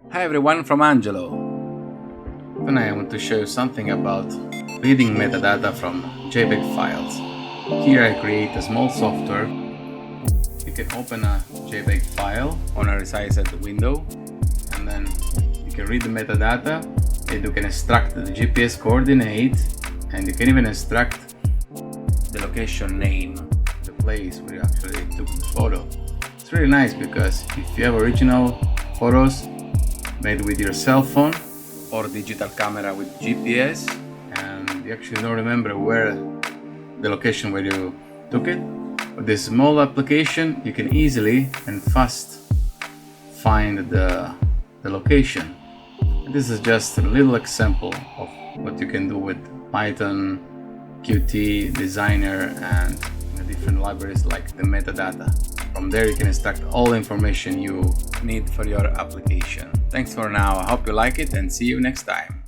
Hi everyone, from Angelo. Tonight I want to show you something about reading metadata from JPEG files. Here I create a small software. You can open a JPEG file on a resized window, and then you can read the metadata, and you can extract the GPS coordinate, and you can even extract the location name, the place where you actually took the photo. It's really nice because if you have original photos made with your cell phone or digital camera with GPS and you actually don't remember where the location where you took it, with this small application you can easily and fast find the location. And this is just a little example of what you can do with Python, Qt, Designer, and the different libraries like the metadata. From there you can extract all the information you need for your application. Thanks for now, I hope you like it and see you next time.